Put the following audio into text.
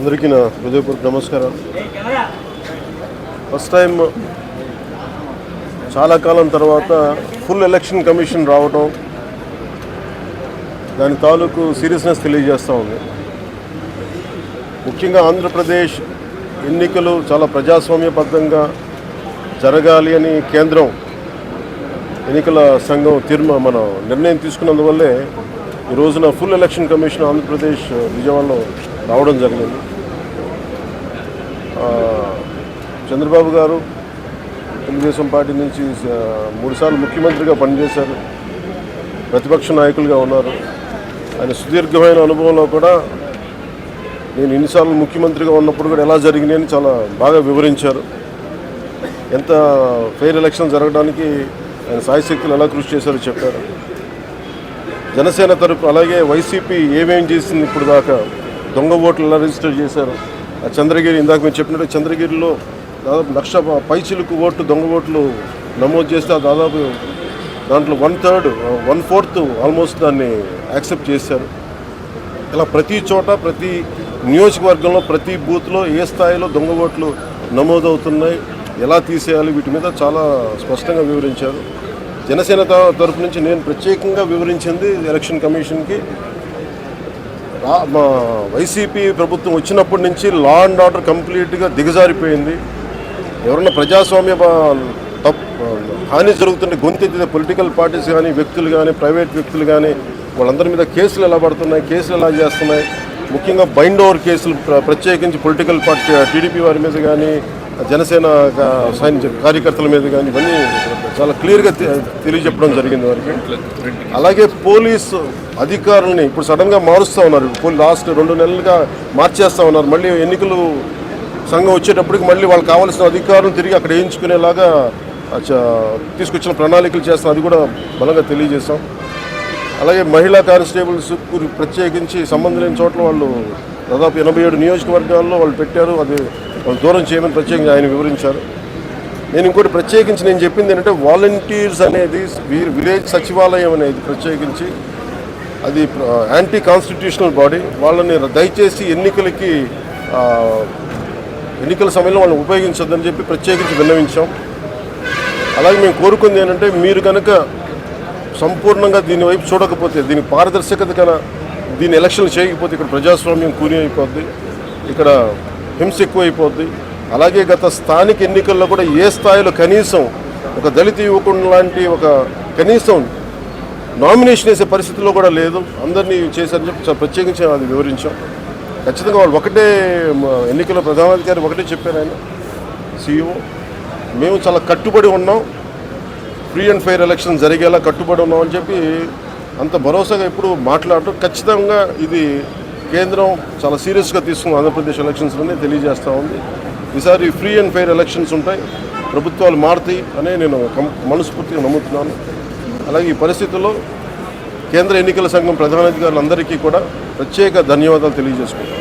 అందరికీ నా హృదయపూర్వక నమస్కారం. ఫస్ట్ టైం చాలా కాలం తర్వాత ఫుల్ ఎలక్షన్ కమిషన్ రావడం దాని తాలూకు సీరియస్నెస్ తెలియజేస్తూ ఉంది. ముఖ్యంగా ఆంధ్రప్రదేశ్ ఎన్నికలు చాలా ప్రజాస్వామ్యబద్ధంగా జరగాలి అని కేంద్రం ఎన్నికల సంఘం మన నిర్ణయం తీసుకున్నందువల్లే ఈ రోజున ఫుల్ ఎలక్షన్ కమిషన్ ఆంధ్రప్రదేశ్ విజయవాడలో రావడం జరిగింది. చంద్రబాబు గారు తెలుగుదేశం పార్టీ నుంచి 3 సార్లు ముఖ్యమంత్రిగా పనిచేశారు, ప్రతిపక్ష నాయకులుగా ఉన్నారు. ఆయన సుదీర్ఘమైన అనుభవంలో కూడా నేను ఎన్నిసార్లు ముఖ్యమంత్రిగా ఉన్నప్పుడు కూడా ఎలా జరిగినాయని చాలా బాగా వివరించారు. ఎంత ఫెయిర్ ఎలక్షన్ జరగడానికి ఆయన సాయశక్తులు ఎలా కృషి చేశారో చెప్పారు. జనసేన తరపు అలాగే వైసీపీ ఏమేం చేసింది ఇప్పుడు దాకా, దొంగ ఓట్లు ఎలా రిజిస్టర్ చేశారు, ఆ చంద్రగిరి ఇందాక మేము చెప్పినట్టు చంద్రగిరిలో దాదాపు 1,00,000 పైచిలకు ఓట్లు దొంగ ఓట్లు నమోదు చేస్తే దాదాపు దాంట్లో 1/4 ఆల్మోస్ట్ దాన్ని యాక్సెప్ట్ చేశారు. ఇలా ప్రతి చోట ప్రతి నియోజకవర్గంలో ప్రతి బూత్లో ఏ స్థాయిలో దొంగ ఓట్లు నమోదవుతున్నాయి, ఎలా తీసేయాలి, వీటి మీద చాలా స్పష్టంగా వివరించారు. జనసేన తరపు నుంచి నేను ప్రత్యేకంగా వివరించింది ఎలక్షన్ కమిషన్కి, మా వైసీపీ ప్రభుత్వం వచ్చినప్పటి నుంచి లా అండ్ ఆర్డర్ కంప్లీట్గా దిగజారిపోయింది. ఎవరన్నా ప్రజాస్వామ్య హాని జరుగుతుంటే గొంతెత్తితే పొలిటికల్ పార్టీస్ కానీ వ్యక్తులు కానీ ప్రైవేట్ వ్యక్తులు కానీ వాళ్ళందరి మీద కేసులు ఎలా పడుతున్నాయి, కేసులు ఎలా చేస్తున్నాయి, ముఖ్యంగా బైండ్ ఓవర్ కేసులు ప్రత్యేకించి పొలిటికల్ పార్టీ టీడీపీ వారి మీద కానీ జనసేన కార్యకర్తల మీద కానీ ఇవన్నీ చాలా క్లియర్గా తెలియజెప్పడం జరిగింది వారికి. అలాగే పోలీసు అధికారులని ఇప్పుడు సడన్గా మారుస్తూ ఉన్నారు. లాస్ట్ 2 నెలలుగా మార్చేస్తూ ఉన్నారు. మళ్ళీ ఎన్నికలు సంఘం వచ్చేటప్పటికి మళ్ళీ వాళ్ళకి కావాల్సిన అధికారులను తిరిగి అక్కడ వేయించుకునేలాగా తీసుకొచ్చిన ప్రణాళికలు చేస్తాం, అది కూడా బలంగా తెలియజేస్తాం. అలాగే మహిళా కానిస్టేబుల్స్ ప్రత్యేకించి సంబంధం లేని చోట్ల వాళ్ళు దాదాపు 87 నియోజకవర్గాల్లో వాళ్ళు పెట్టారు, అది వాళ్ళు దూరం చేయమని ప్రత్యేకంగా ఆయన వివరించారు. నేను ఇంకోటి ప్రత్యేకించి నేను చెప్పింది ఏంటంటే వాలంటీర్స్ అనేది విలేజ్ సచివాలయం అనేది ప్రత్యేకించి అది యాంటీ కాన్స్టిట్యూషనల్ బాడీ, వాళ్ళని దయచేసి ఎన్నికల సమయంలో వాళ్ళని ఉపయోగించొద్దని చెప్పి ప్రత్యేకించి విన్నవించాం. అలాగే మేము కోరుకుంది ఏంటంటే మీరు కనుక సంపూర్ణంగా దీని వైపు చూడకపోతే, దీని పారదర్శకత కన్నా దీని ఎలక్షన్లు చేయకపోతే ఇక్కడ ప్రజాస్వామ్యం కూని అయిపోద్ది, ఇక్కడ హింస ఎక్కువైపోద్ది. అలాగే గత స్థానిక ఎన్నికల్లో కూడా ఏ స్థాయిలో కనీసం ఒక దళిత యువకుడు లాంటి ఒక కనీసం నామినేషన్ వేసే పరిస్థితుల్లో కూడా లేదు, అందరినీ చేశారని చెప్పి ప్రత్యేకించి అది వివరించాం. ఖచ్చితంగా వాళ్ళు ఒకటే ఎన్నికల ప్రధానాధికారి ఒకటే చెప్పారు, ఆయన CEO, మేము చాలా కట్టుబడి ఉన్నాం, ఫ్రీ అండ్ ఫెయిర్ ఎలక్షన్ జరిగేలా కట్టుబడి ఉన్నాం అని చెప్పి అంత భరోసాగా ఎప్పుడు మాట్లాడటం. ఖచ్చితంగా ఇది కేంద్రం చాలా సీరియస్గా తీసుకున్న ఆంధ్రప్రదేశ్ ఎలక్షన్స్లోనే తెలియజేస్తూ ఉంది. ఈసారి ఫ్రీ అండ్ ఫెయిర్ ఎలక్షన్స్ ఉంటాయి, ప్రభుత్వాలు మారుతాయి అనే నేను మనస్ఫూర్తిగా నమ్ముతున్నాను. అలాగే ఈ పరిస్థితుల్లో కేంద్ర ఎన్నికల సంఘం ప్రధానాధికారులందరికీ కూడా ప్రత్యేక ధన్యవాదాలు తెలియజేసుకుంటాను.